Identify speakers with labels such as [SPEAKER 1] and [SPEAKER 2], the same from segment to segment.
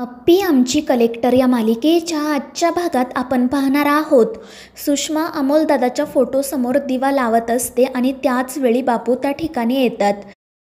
[SPEAKER 1] अप्पी आमची कलेक्टर या मालिकेच्या आजच्या भागात आपण पाहणार आहोत. सुषमा अमोलदादाच्या फोटोसमोर दिवा लावत असते आणि त्याच वेळी बापू त्या ठिकाणी येतात.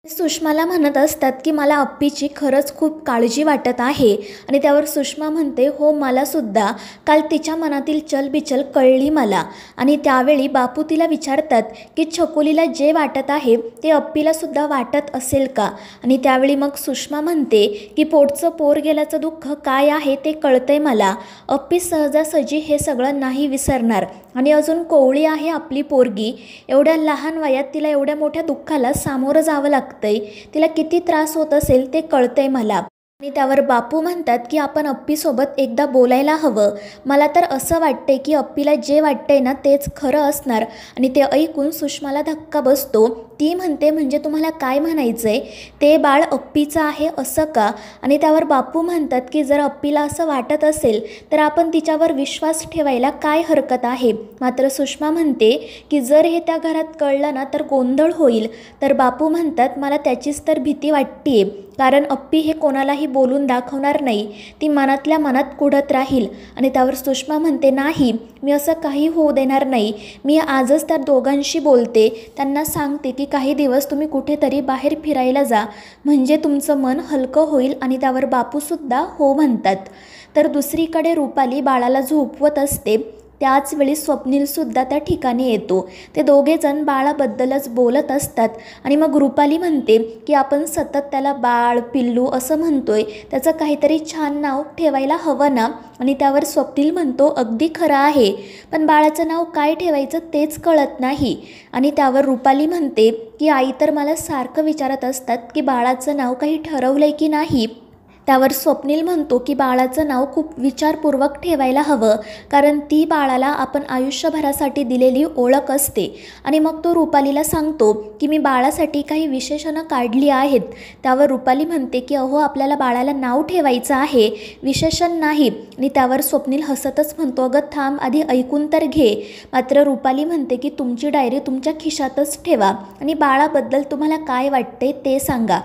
[SPEAKER 1] सुषमाला म्हणत असतात की मला अप्पीची खरंच खूप काळजी वाटत आहे. आणि त्यावर सुषमा म्हणते, हो मला सुद्धा. काल तिच्या मनातील चलबिचल कळली मला. आणि त्यावेळी बापू तिला विचारतात की छकुलीला जे वाटत आहे ते अप्पीला सुद्धा वाटत असेल का. आणि त्यावेळी मग सुषमा म्हणते की पोटचं पोर गेल्याचं दुःख काय आहे ते कळतंय मला. अप्पी सहजासहजी हे सगळं नाही विसरणार. आणि अजून कोवळी आहे आपली पोरगी. एवढ्या लहान वयात तिला एवढ्या मोठ्या दुःखाला सामोरं जावं लागतंय. तिला किती त्रास होत असेल ते कळतंय मला. आणि त्यावर बापू म्हणतात की आपण अप्पीसोबत एकदा बोलायला हवं. मला तर असं वाटतंय की अप्पीला जे वाटतंय ना तेच खरं असणार. आणि ते ऐकून सुषमाला धक्का बसतो. ती म्हणते, म्हणजे तुम्हाला काय म्हणायचंय, ते बाळ अप्पीचं आहे असं का. आणि त्यावर बापू म्हणतात की जर अप्पीला असं वाटत असेल तर आपण तिच्यावर विश्वास ठेवायला काय हरकत आहे. मात्र सुषमा म्हणते की जर हे त्या घरात कळलं ना तर गोंधळ होईल. तर बापू म्हणतात, मला त्याचीच तर भीती वाटतेय. कारण अप्पी हे कोणालाही बोलून दाखवणार नाही. ती मनातल्या मनात कुढत राहील. आणि त्यावर सुषमा म्हणते, नाही मी असं काही होऊ देणार नाही. मी आजच त्या दोघांशी बोलते. त्यांना सांगते की काही दिवस तुम्ही कुठेतरी बाहेर फिरायला जा, म्हणजे तुमचं मन हलकं होईल. आणि त्यावर बापूसुद्धा हो म्हणतात. तर दुसरीकडे रुपाली बाळाला झोपवत असते. त्याच वेळी स्वप्नीलसुद्धा त्या ठिकाणी येतो. ते दोघेजण बाळाबद्दलच बोलत असतात. आणि मग रुपाली म्हणते की आपण सतत त्याला बाळ पिल्लू असं म्हणतोय, त्याचं काहीतरी छान नाव ठेवायला हवं ना. आणि त्यावर स्वप्नील म्हणतो, अगदी खरं आहे, पण बाळाचं नाव काय ठेवायचं तेच कळत नाही. आणि त्यावर रुपाली म्हणते की आई तर मला सारखं विचारत असतात की बाळाचं नाव काही ठरवलंय की नाही. त्यावर स्वप्नील म्हणतो की बाळाचं नाव खूप विचारपूर्वक ठेवायला हवं, कारण ती बाळाला आपण आयुष्यभरासाठी दिलेली ओळख असते. आणि मग तो रुपालीला सांगतो की मी बाळासाठी काही विशेषणं काढली आहेत. त्यावर रुपाली म्हणते की अहो आपल्याला बाळाला नाव ठेवायचं आहे, विशेषण नाही. आणि त्यावर स्वप्नील हसतच म्हणतो, अगं थांब आधी ऐकून तर घे. मात्र रुपाली म्हणते की तुमची डायरी तुमच्या खिशातच ठेवा आणि बाळाबद्दल तुम्हाला काय वाटते ते सांगा.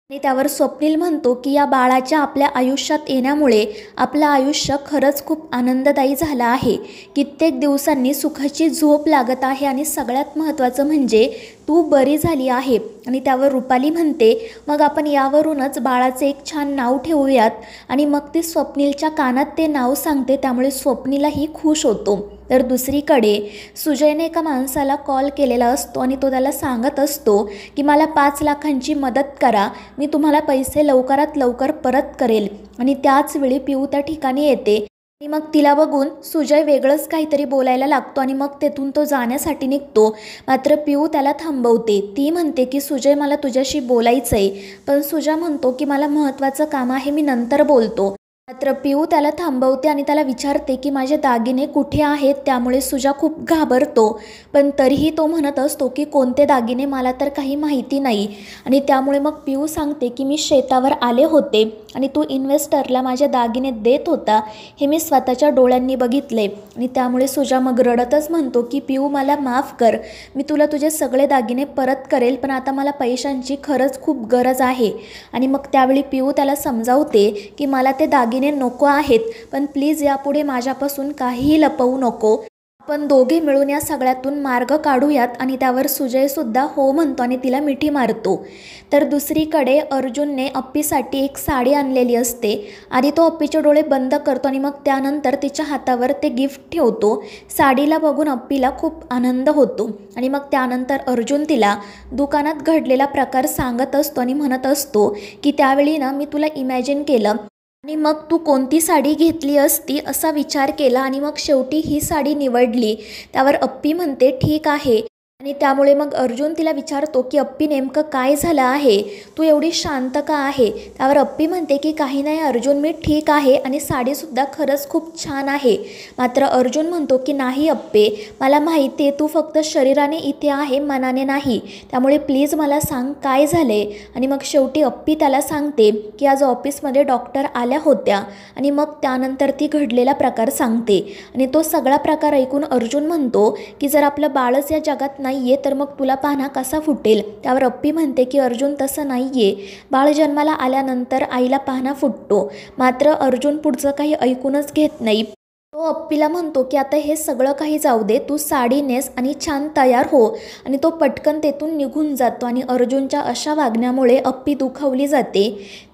[SPEAKER 1] आणि त्यावर स्वप्नील म्हणतो की या बाळाच्या आपल्या आयुष्यात येण्यामुळे आपलं आयुष्य खरंच खूप आनंददायी झालं आहे. कित्येक दिवसांनी सुखाची झोप लागत आहे. आणि सगळ्यात महत्त्वाचं म्हणजे तू बरी झाली आहे. आणि त्यावर रुपाली म्हणते, मग आपण यावरूनच बाळाचे एक छान नाव ठेवूयात. आणि मग ती स्वप्नीलच्या कानात ते नाव सांगते. त्यामुळे स्वप्नीलाही खुश होतो. तर दुसरीकडे सुजयने एका माणसाला कॉल केलेला असतो आणि तो त्याला सांगत असतो की मला 5 लाखांची मदत करा, मी तुम्हाला पैसे लवकरात लवकर परत करेल. आणि त्याच वेळी पिऊ त्या ठिकाणी येते. आणि मग तिला बघून सुजय वेगळंच काहीतरी बोलायला लागतो आणि मग तेथून तो जाण्यासाठी निघतो. मात्र पिऊ त्याला थांबवते. ती म्हणते की सुजय मला तुझ्याशी बोलायचं आहे. पण सुजय म्हणतो की मला महत्त्वाचं काम आहे, मी नंतर बोलतो. मात्र पिऊ त्याला थांबवते आणि त्याला विचारते की माझे दागिने कुठे आहेत. त्यामुळे सुजा खूप घाबरतो. पण तरीही तो म्हणत असतो की कोणते दागिने मला तर काही माहिती नाही. आणि त्यामुळे मग पिऊ सांगते की मी शेतावर आले होते आणि तू इन्व्हेस्टरला माझे दागिने देत होता, हे मी स्वतःच्या डोळ्यांनी बघितले. आणि त्यामुळे सुजा मग रडतच म्हणतो की पिऊ मला माफ कर, मी तुला तुझे सगळे दागिने परत करेल, पण आता मला पैशांची खरंच खूप गरज आहे. आणि मग त्यावेळी पिऊ त्याला समजावते की मला ते दागिने नको आहेत, पण प्लीज यापुढे माझ्यापासून काहीही लपवू नको. आपण दोघे मिळून या सगळ्यातून मार्ग काढूयात. आणि त्यावर सुजयसुद्धा हो म्हणतो आणि तिला मिठी मारतो. तर दुसरीकडे अर्जुनने अप्पीसाठी एक साडी आणलेली असते. आधी तो अप्पीचे डोळे बंद करतो आणि मग त्यानंतर तिच्या हातावर ते गिफ्ट ठेवतो. साडीला बघून अप्पीला खूप आनंद होतो. आणि मग त्यानंतर अर्जुन तिला दुकानात घडलेला प्रकार सांगत असतो आणि म्हणत असतो की त्यावेळी ना मी तुला इमॅजिन केलं आणि मग तू कोणती साडी घेतली असती असा विचार केला आणि मग शेवटी ही साडी निवडली. त्यावर अप्पी म्हणते ठीक आहे. आणि त्यामुळे मग अर्जुन तिला विचारतो की अप्पी नेमकं काय झालं आहे, तू एवढी शांत का आहे. त्यावर अप्पी म्हणते की काही नाही अर्जुन, मी ठीक आहे आणि साडीसुद्धा खरंच खूप छान आहे. मात्र अर्जुन म्हणतो की नाही अप्पे, मला माहिती आहे तू फक्त शरीराने इथे आहे, मनाने नाही. त्यामुळे प्लीज मला सांग काय झाले. आणि मग शेवटी अप्पी त्याला सांगते की आज ऑफिसमध्ये डॉक्टर आल्या होत्या. आणि मग त्यानंतर ती घडलेला प्रकार सांगते. आणि तो सगळा प्रकार ऐकून अर्जुन म्हणतो की जर आपलं बाळच या जगात नाही नाहीये तर मग तुला पान्हा कसा फुटेल. त्यावर अप्पी म्हणते की अर्जुन तसं नाहीये, बाळ जन्माला आल्यानंतर आईला पान्हा फुटतो. मात्र अर्जुन पुढचं काही ऐकूनच घेत नाही. तो अप्पीला म्हणतो की आता हे सगळं काही जाऊ दे, तू साडी नेस आणि छान तयार हो. आणि तो पटकन तेथून निघून जातो आणि अर्जुनच्या अशा वागण्यामुळे अप्पी दुखावली जाते.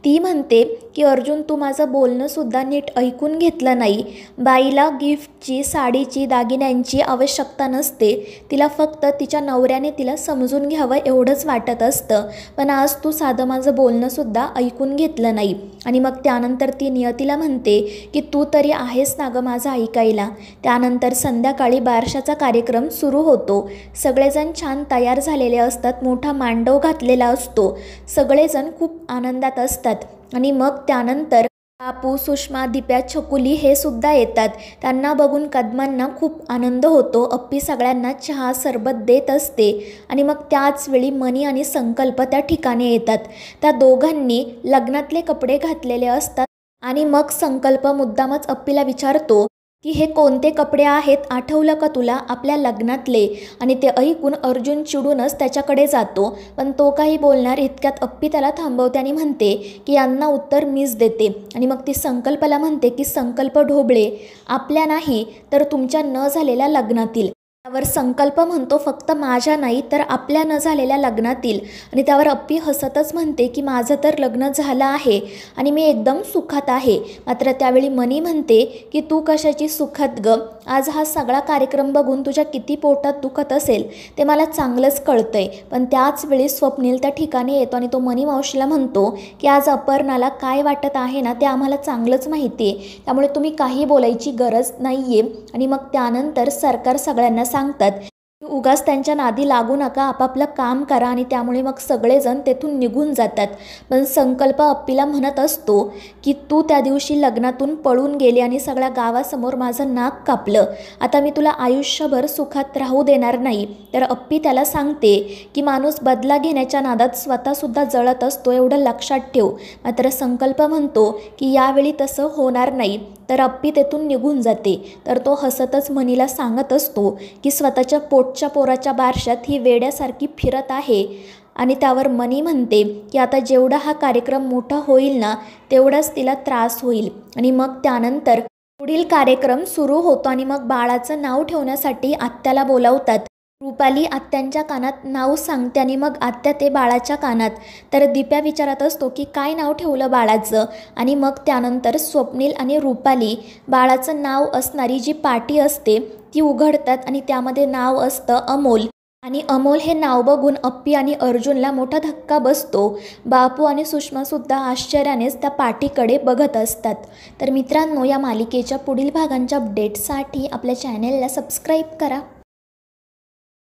[SPEAKER 1] ती म्हणते की अर्जुन तू माझं बोलणंसुद्धा नीट ऐकून घेतलं नाही. बाईला गिफ्टची, साडीची, दागिन्यांची आवश्यकता नसते. तिला फक्त तिच्या नवऱ्याने तिला समजून घ्यावं एवढंच वाटत असतं. पण आज तू साधं माझं बोलणंसुद्धा ऐकून घेतलं नाही. आणि मग त्यानंतर ती नियतीला म्हणते की तू तरी आहेस ना गं माझं ऐकायला. त्यानंतर संध्याकाळी बारशाचा कार्यक्रम सुरू होतो. सगळेजण छान तयार झालेले असतात. मोठा मांडव घातलेला असतो. सगळेजण खूप आनंदात असतात. आणि मग त्यानंतर बापू, सुषमा, दिप्या, छकुली हे सुद्धा येतात. त्यांना बघून कदमांना खूप आनंद होतो. अप्पी सगळ्यांना चहा सरबत देत असते. आणि मग त्याच वेळी मनी आणि संकल्प त्या ठिकाणी येतात. त्या दोघांनी लग्नातले कपडे घातलेले असतात. आणि मग संकल्प मुद्दामच अप्पीला विचारतो की हे कोणते कपडे आहेत, आठवलं का तुला, आपल्या लग्नातले. आणि ते ऐकून अर्जुन चिडूनच त्याच्याकडे जातो. पण तो काही बोलणार इतक्यात अप्पी त्याला थांबवते आणि म्हणते की यांना उत्तर मीच देते. आणि मग ती संकल्पला म्हणते की संकल्प ढोबळे, आपल्या नाही तर तुमच्या न झालेल्या लग्नातील. त्यावर संकल्प म्हणतो फक्त माझ्या नाही तर आपल्या न झालेल्या लग्नातील. आणि त्यावर अप्पी हसतच म्हणते की माझं तर लग्न झालं आहे आणि मी एकदम सुखात आहे. मात्र त्यावेळी मनी म्हणते की तू कशाची सुखात ग, आज हा सगळा कार्यक्रम बघून तुझ्या किती पोटात दुखत असेल ते मला चांगलंच कळतंय. पण त्याच वेळी स्वप्नील त्या ठिकाणी येतो आणि तो मनी मावशीला म्हणतो की आज अपर्णाला काय वाटत आहे ना ते आम्हाला चांगलंच माहिती आहे, त्यामुळे तुम्ही काही बोलायची गरज नाही आहे. आणि मग त्यानंतर सरकार सगळ्यांना सांगतात की उगाच त्यांच्या नादी लागू नका, आपापलं काम करा. आणि त्यामुळे मग सगळेजण तेथून निघून जातात. पण संकल्प अप्पीला म्हणत असतो की तू त्या दिवशी लग्नातून पळून गेली आणि सगळ्या गावासमोर माझं नाक कापलं. आता मी तुला आयुष्यभर सुखात राहू देणार नाही. तर अप्पी त्याला सांगते की माणूस बदला घेण्याच्या नादात स्वतःसुद्धा जळत असतो, एवढं लक्षात ठेव. मात्र संकल्प म्हणतो की यावेळी तसं होणार नाही. तर अप्पी तेथून निघून जाते. तर तो हसतच मनीला सांगत असतो की स्वतःच्या पोटच्या पोराच्या बारशात ही वेड्यासारखी फिरत आहे. आणि त्यावर मनी म्हणते की आता जेवढा हा कार्यक्रम मोठा होईल ना तेवढाच तिला त्रास होईल. आणि मग त्यानंतर पुढील कार्यक्रम सुरू होतो. आणि मग बाळाचं नाव ठेवण्यासाठी आत्याला बोलावतात. रुपाली आत्यांच्या कानात नाव सांगते आणि मग आत्या ते बाळाच्या कानात. तर दिप्या विचारत असतो की काय नाव ठेवलं बाळाचं. आणि मग त्यानंतर स्वप्नील आणि रुपाली बाळाचं नाव असणारी जी पाटी असते ती उघडतात आणि त्यामध्ये नाव असतं अमोल. आणि अमोल हे नाव बघून अप्पी आणि अर्जुनला मोठा धक्का बसतो. बापू आणि सुषमासुद्धा आश्चर्यानेच त्या पाटीकडे बघत असतात. तर मित्रांनो, या मालिकेच्या पुढील भागांच्या अपडेटसाठी आपल्या चॅनेलला सबस्क्राईब करा.